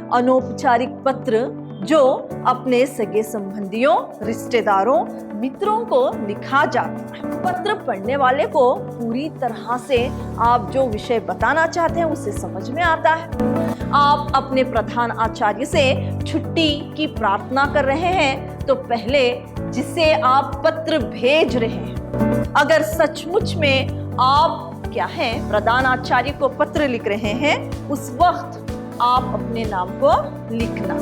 अनौपचारिक पत्र जो अपने सगे संबंधियों, रिश्तेदारों, मित्रों को लिखा जाता है। पत्र पढ़ने वाले को पूरी तरह से आप जो विषय बताना चाहते हैं उसे समझ में आता है। आप अपने प्रधान आचार्य से छुट्टी की प्रार्थना कर रहे हैं तो पहले जिसे आप पत्र भेज रहे हैं, अगर सचमुच में आप प्रधान आचार्य को पत्र लिख रहे हैं, उस वक्त आप अपने नाम को लिखना।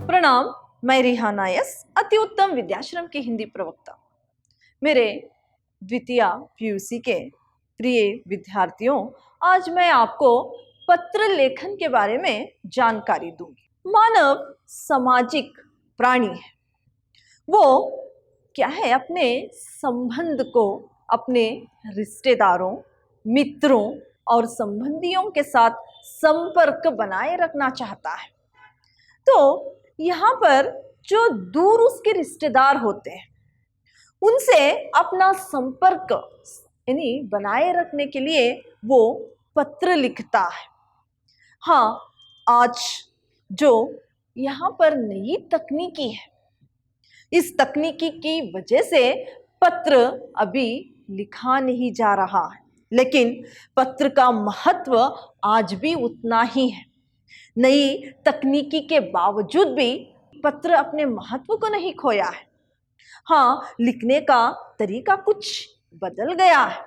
प्रणाम, मैं रिहाना यस, अति उत्तम विद्याश्रम की हिंदी प्रवक्ता। मेरे द्वितीय पीयूसी के प्रिय विद्यार्थियों, आज मैं आपको पत्र लेखन के बारे में जानकारी दूंगी। मानव सामाजिक प्राणी है। वो अपने संबंध को अपने रिश्तेदारों, मित्रों और संबंधियों के साथ संपर्क बनाए रखना चाहता है। तो यहाँ पर जो दूर उसके रिश्तेदार होते हैं, उनसे अपना संपर्क बनाए रखने के लिए वो पत्र लिखता है। हाँ, आज जो यहाँ पर नई तकनीकी है, इस तकनीकी की वजह से पत्र अभी लिखा नहीं जा रहा है, लेकिन पत्र का महत्व आज भी उतना ही है। नई तकनीकी के बावजूद भी पत्र अपने महत्व को नहीं खोया है। हाँ, लिखने का तरीका कुछ बदल गया है।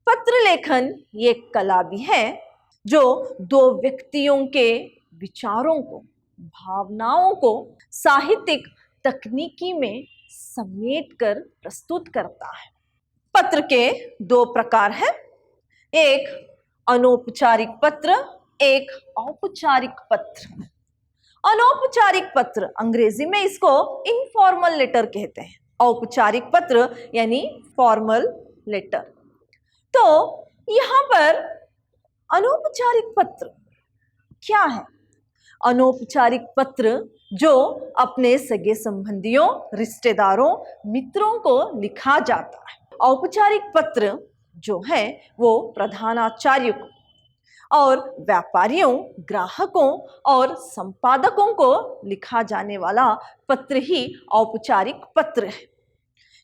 पत्र लेखन ये कला भी है जो दो व्यक्तियों के विचारों को, भावनाओं को साहित्यिक तकनीकी में समेट कर प्रस्तुत करता है। पत्र के दो प्रकार हैं, एक अनौपचारिक पत्र, एक औपचारिक पत्र। अनौपचारिक पत्र, अंग्रेजी में इसको इनफॉर्मल लेटर कहते हैं। औपचारिक पत्र यानी फॉर्मल लेटर। तो यहाँ पर अनौपचारिक पत्र क्या है? अनौपचारिक पत्र जो अपने सगे संबंधियों, रिश्तेदारों, मित्रों को लिखा जाता है। औपचारिक पत्र जो है वो प्रधानाचार्य को और व्यापारियों, ग्राहकों और संपादकों को लिखा जाने वाला पत्र ही औपचारिक पत्र है।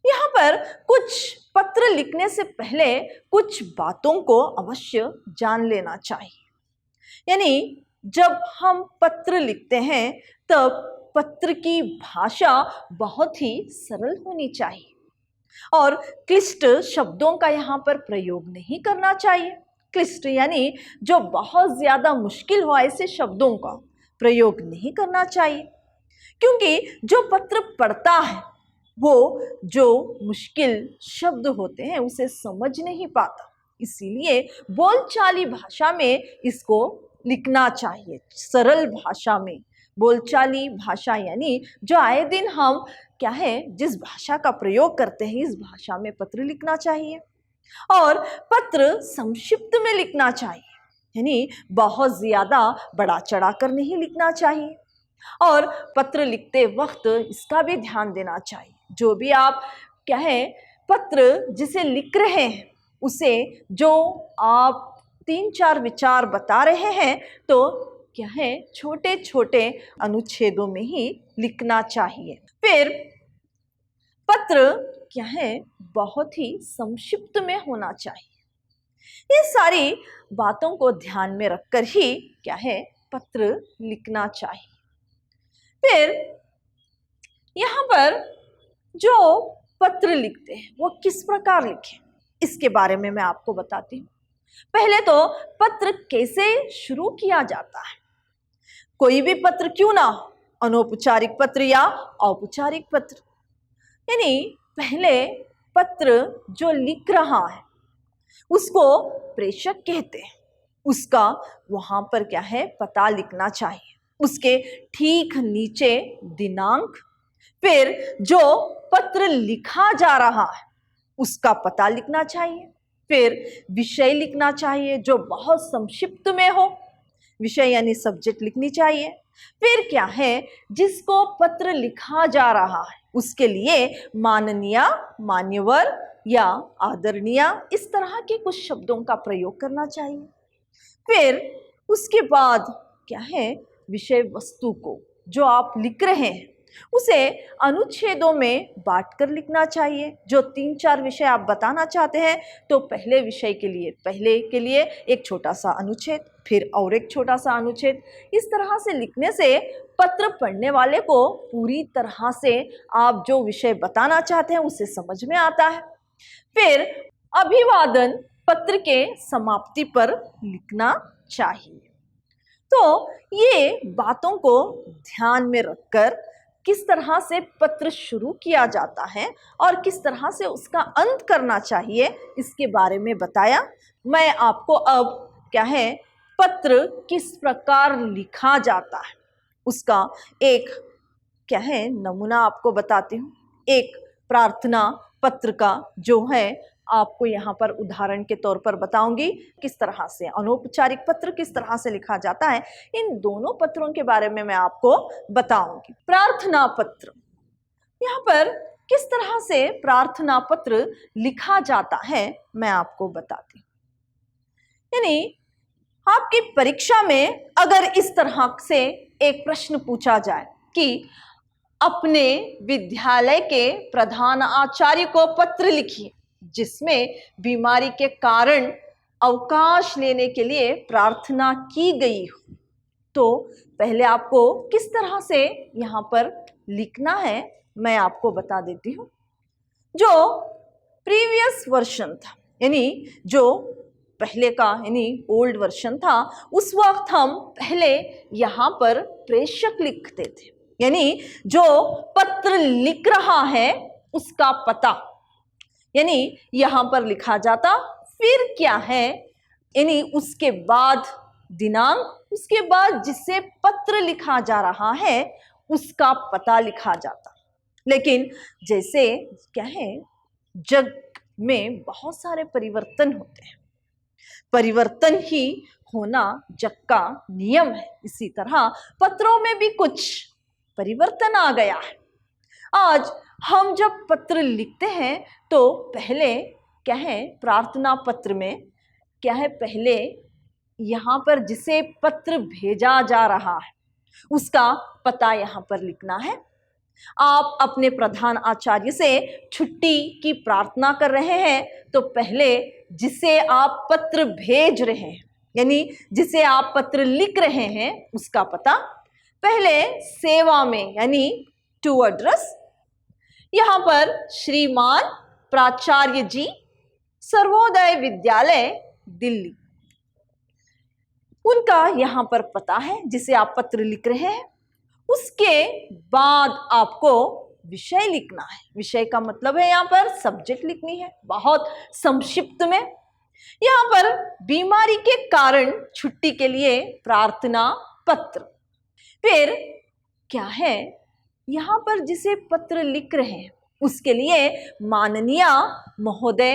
यहाँ पर कुछ पत्र लिखने से पहले कुछ बातों को अवश्य जान लेना चाहिए। यानी जब हम पत्र लिखते हैं तब पत्र की भाषा बहुत ही सरल होनी चाहिए और क्लिष्ट शब्दों का यहाँ पर प्रयोग नहीं करना चाहिए। क्लिष्ट यानी जो बहुत ज्यादा मुश्किल हो, ऐसे शब्दों का प्रयोग नहीं करना चाहिए, क्योंकि जो पत्र पढ़ता है वो जो मुश्किल शब्द होते हैं उसे समझ नहीं पाता। इसीलिए बोलचाली भाषा में इसको लिखना चाहिए, सरल भाषा में। बोलचाली भाषा यानी जो आए दिन हम जिस भाषा का प्रयोग करते हैं, इस भाषा में पत्र लिखना चाहिए। और पत्र संक्षिप्त में लिखना चाहिए, यानी बहुत ज्यादा बढ़ा चढ़ा कर नहीं लिखना चाहिए। और पत्र लिखते वक्त इसका भी ध्यान देना चाहिए, जो भी आप पत्र जिसे लिख रहे हैं उसे जो आप 3-4 विचार बता रहे हैं तो छोटे छोटे अनुच्छेदों में ही लिखना चाहिए। फिर पत्र बहुत ही संक्षिप्त में होना चाहिए। ये सारी बातों को ध्यान में रखकर ही पत्र लिखना चाहिए। फिर यहाँ पर जो पत्र लिखते हैं वो किस प्रकार लिखें, इसके बारे में मैं आपको बताती हूँ। पहले तो पत्र कैसे शुरू किया जाता है। कोई भी पत्र क्यों ना हो, अनौपचारिक पत्र या औपचारिक पत्र, यानी पहले पत्र जो लिख रहा है उसको प्रेषक कहते हैं। उसका वहां पर पता लिखना चाहिए, उसके ठीक नीचे दिनांक, फिर जो पत्र लिखा जा रहा है उसका पता लिखना चाहिए, फिर विषय लिखना चाहिए जो बहुत संक्षिप्त में हो, विषय यानी सब्जेक्ट लिखनी चाहिए। फिर जिसको पत्र लिखा जा रहा है उसके लिए माननीय, मान्यवर, या आदरणीय इस तरह के कुछ शब्दों का प्रयोग करना चाहिए। फिर उसके बाद क्या है, विषय वस्तु को जो आप लिख रहे हैं उसे अनुच्छेदों में बांटकर लिखना चाहिए। जो 3-4 विषय आप बताना चाहते हैं तो पहले विषय के लिए एक छोटा सा अनुच्छेद, फिर और एक छोटा सा अनुच्छेद। इस तरह से लिखने से पत्र पढ़ने वाले को पूरी तरह से आप जो विषय बताना चाहते हैं उसे समझ में आता है। फिर अभिवादन पत्र के समाप्ति पर लिखना चाहिए। तो ये बातों को ध्यान में रखकर किस तरह से पत्र शुरू किया जाता है और किस तरह से उसका अंत करना चाहिए इसके बारे में बताया। मैं आपको अब क्या है, पत्र किस प्रकार लिखा जाता है उसका एक क्या है नमूना आपको बताती हूँ। एक प्रार्थना पत्र का जो है आपको यहाँ पर उदाहरण के तौर पर बताऊंगी किस तरह से अनौपचारिक पत्र किस तरह से लिखा जाता है। इन दोनों पत्रों के बारे में मैं आपको बताऊंगी। प्रार्थना पत्र, यहाँ पर किस तरह से प्रार्थना पत्र लिखा जाता है मैं आपको बताती हूँ। यानी आपकी परीक्षा में अगर इस तरह से एक प्रश्न पूछा जाए कि अपने विद्यालय के प्रधान आचार्य को पत्र लिखिए जिसमें बीमारी के कारण अवकाश लेने के लिए प्रार्थना की गई हो, तो पहले आपको किस तरह से यहाँ पर लिखना है मैं आपको बता देती हूँ। जो प्रीवियस वर्जन था यानी जो पहले का यानी ओल्ड वर्जन था, उस वक्त हम पहले यहाँ पर प्रेषक लिखते थे, यानी जो पत्र लिख रहा है उसका पता यानी यहाँ पर लिखा जाता। फिर क्या है, यानी उसके बाद दिनांक, उसके बाद जिससे पत्र लिखा जा रहा है उसका पता लिखा जाता। लेकिन जैसे क्या है, जग में बहुत सारे परिवर्तन होते हैं, परिवर्तन ही होना जग का नियम है, इसी तरह पत्रों में भी कुछ परिवर्तन आ गया है। आज हम जब पत्र लिखते हैं तो पहले क्या है, प्रार्थना पत्र में क्या है, पहले यहाँ पर जिसे पत्र भेजा जा रहा है उसका पता यहाँ पर लिखना है। आप अपने प्रधान आचार्य से छुट्टी की प्रार्थना कर रहे हैं तो पहले जिसे आप पत्र भेज रहे हैं यानी जिसे आप पत्र लिख रहे हैं उसका पता, पहले सेवा में यानी टू एड्रेस, यहाँ पर श्रीमान प्राचार्य जी, सर्वोदय विद्यालय दिल्ली, उनका यहाँ पर पता है जिसे आप पत्र लिख रहे हैं। उसके बाद आपको विषय लिखना है। विषय का मतलब है यहाँ पर सब्जेक्ट लिखनी है बहुत संक्षिप्त में। यहाँ पर बीमारी के कारण छुट्टी के लिए प्रार्थना पत्र। फिर क्या है, यहाँ पर जिसे पत्र लिख रहे हैं उसके लिए माननीय महोदय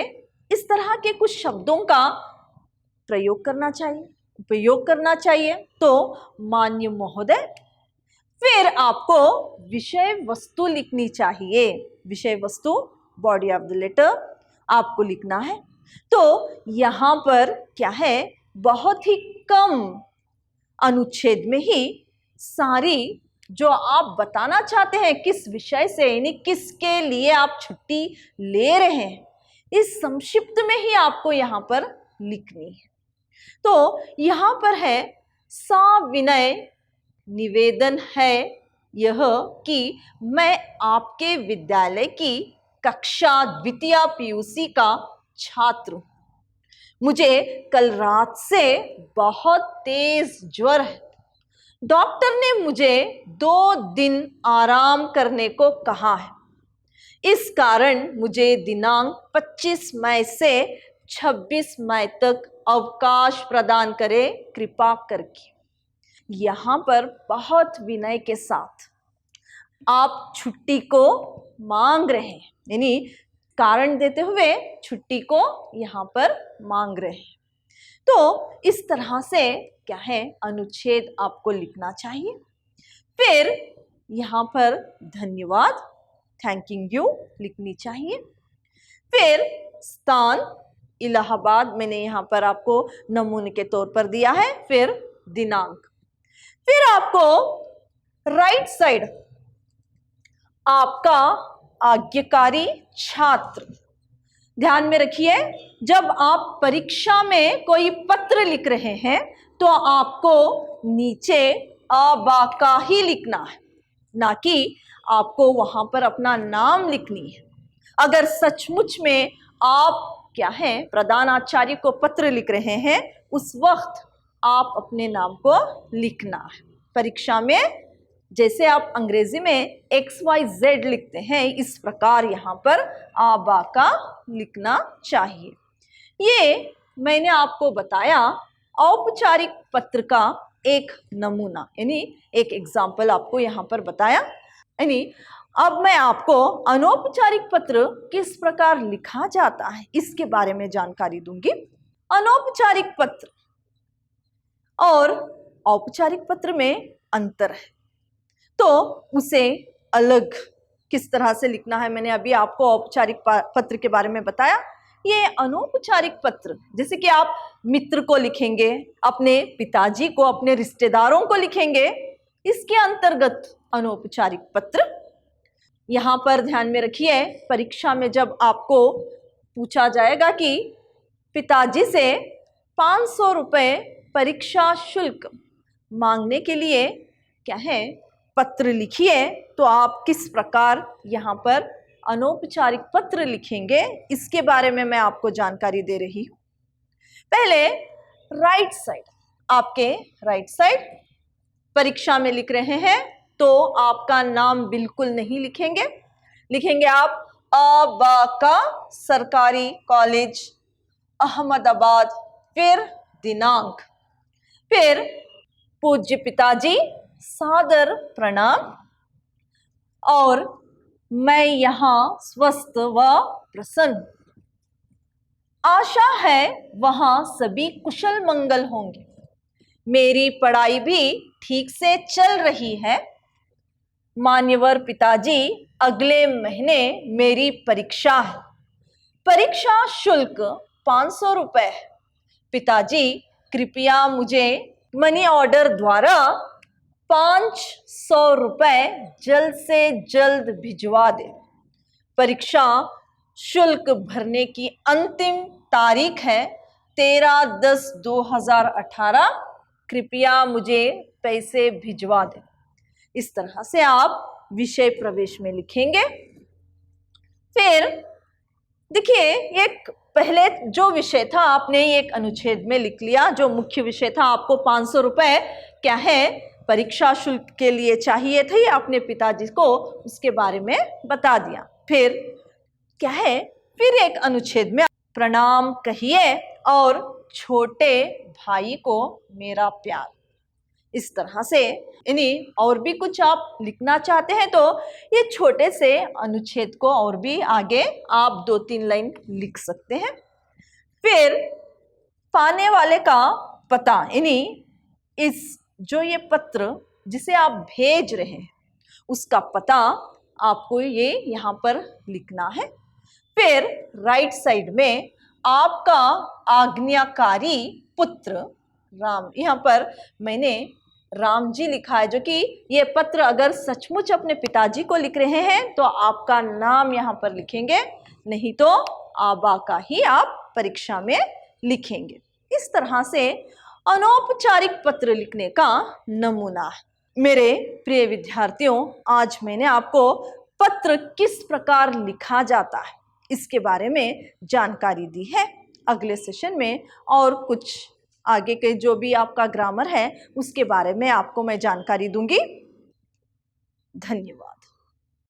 इस तरह के कुछ शब्दों का प्रयोग करना चाहिए, उपयोग करना चाहिए। तो मान्य महोदय। फिर आपको विषय वस्तु लिखनी चाहिए। विषय वस्तु बॉडी ऑफ द लेटर आपको लिखना है। तो यहाँ पर क्या है, बहुत ही कम अनुच्छेद में ही सारी जो आप बताना चाहते हैं किस विषय से यानी किसके लिए आप छुट्टी ले रहे हैं, इस संक्षिप्त में ही आपको यहाँ पर लिखनी है। तो यहाँ पर है साविनय निवेदन है यह कि मैं आपके विद्यालय की कक्षा द्वितीय पीयूसी का छात्र हूँ। मुझे कल रात से बहुत तेज ज्वर है। डॉक्टर ने मुझे 2 दिन आराम करने को कहा है। इस कारण मुझे दिनांक 25 मई से 26 मई तक अवकाश प्रदान करें कृपा करके। यहाँ पर बहुत विनय के साथ आप छुट्टी को मांग रहे हैं, यानी कारण देते हुए छुट्टी को यहाँ पर मांग रहे हैं। तो इस तरह से क्या है, अनुच्छेद आपको लिखना चाहिए। फिर यहाँ पर धन्यवाद, थैंकिंग यू लिखनी चाहिए। फिर स्थान इलाहाबाद मैंने यहाँ पर आपको नमूने के तौर पर दिया है। फिर दिनांक। फिर आपको राइट साइड आपका आज्ञाकारी छात्र। ध्यान में रखिए, जब आप परीक्षा में कोई पत्र लिख रहे हैं तो आपको नीचे अबाका ही लिखना है, ना कि आपको वहां पर अपना नाम लिखनी है। अगर सचमुच में आप क्या है प्रधानाचार्य को पत्र लिख रहे हैं, उस वक्त आप अपने नाम को लिखना है। परीक्षा में जैसे आप अंग्रेजी में XYZ लिखते हैं, इस प्रकार यहाँ पर आबाका लिखना चाहिए। ये मैंने आपको बताया औपचारिक पत्र का एक नमूना, यानी एक एग्जाम्पल आपको यहाँ पर बताया। यानी अब मैं आपको अनौपचारिक पत्र किस प्रकार लिखा जाता है इसके बारे में जानकारी दूंगी। अनौपचारिक पत्र और औपचारिक पत्र में अंतर है, तो उसे अलग किस तरह से लिखना है मैंने अभी आपको औपचारिक पत्र के बारे में बताया। ये अनौपचारिक पत्र जैसे कि आप मित्र को लिखेंगे, अपने पिताजी को, अपने रिश्तेदारों को लिखेंगे, इसके अंतर्गत अनौपचारिक पत्र। यहाँ पर ध्यान में रखिए, परीक्षा में जब आपको पूछा जाएगा कि पिताजी से 500 रुपये परीक्षा शुल्क मांगने के लिए क्या है पत्र लिखिए, तो आप किस प्रकार यहाँ पर अनौपचारिक पत्र लिखेंगे इसके बारे में मैं आपको जानकारी दे रही हूँ। पहले राइट साइड, आपके राइट साइड परीक्षा में लिख रहे हैं तो आपका नाम बिल्कुल नहीं लिखेंगे, लिखेंगे आप अबाका सरकारी कॉलेज अहमदाबाद, फिर दिनांक, फिर पूज्य पिताजी सादर प्रणाम, और मैं यहाँ स्वस्थ व प्रसन्न, आशा है वहाँ सभी कुशल मंगल होंगे, मेरी पढ़ाई भी ठीक से चल रही है, मान्यवर पिताजी अगले महीने मेरी परीक्षा है, परीक्षा शुल्क 500 रुपये है, पिताजी कृपया मुझे मनी ऑर्डर द्वारा 500 रुपये जल्द से जल्द भिजवा दे, परीक्षा शुल्क भरने की अंतिम तारीख है 13/10/2018, कृपया मुझे पैसे भिजवा दें। इस तरह से आप विषय प्रवेश में लिखेंगे। फिर देखिए, एक पहले जो विषय था आपने एक अनुच्छेद में लिख लिया, जो मुख्य विषय था आपको 500 रुपये क्या है परीक्षा शुल्क के लिए चाहिए थे, अपने पिताजी को उसके बारे में बता दिया। फिर क्या है, फिर एक अनुच्छेद में प्रणाम कहिए और छोटे भाई को मेरा प्यार, इस तरह से यानी और भी कुछ आप लिखना चाहते हैं तो ये छोटे से अनुच्छेद को और भी आगे आप 2-3 लाइन लिख सकते हैं। फिर पाने वाले का पता, यानी इस जो ये पत्र जिसे आप भेज रहे हैं उसका पता आपको ये यहाँ पर लिखना है। फिर राइट साइड में आपका आज्ञाकारी पुत्र राम, यहाँ पर मैंने राम जी लिखा है, जो कि ये पत्र अगर सचमुच अपने पिताजी को लिख रहे हैं तो आपका नाम यहाँ पर लिखेंगे, नहीं तो आबा का ही आप परीक्षा में लिखेंगे। इस तरह से अनौपचारिक पत्र लिखने का नमूना है। मेरे प्रिय विद्यार्थियों, आज मैंने आपको पत्र किस प्रकार लिखा जाता है इसके बारे में जानकारी दी है। अगले सेशन में और कुछ आगे के जो भी आपका ग्रामर है उसके बारे में आपको मैं जानकारी दूंगी। धन्यवाद।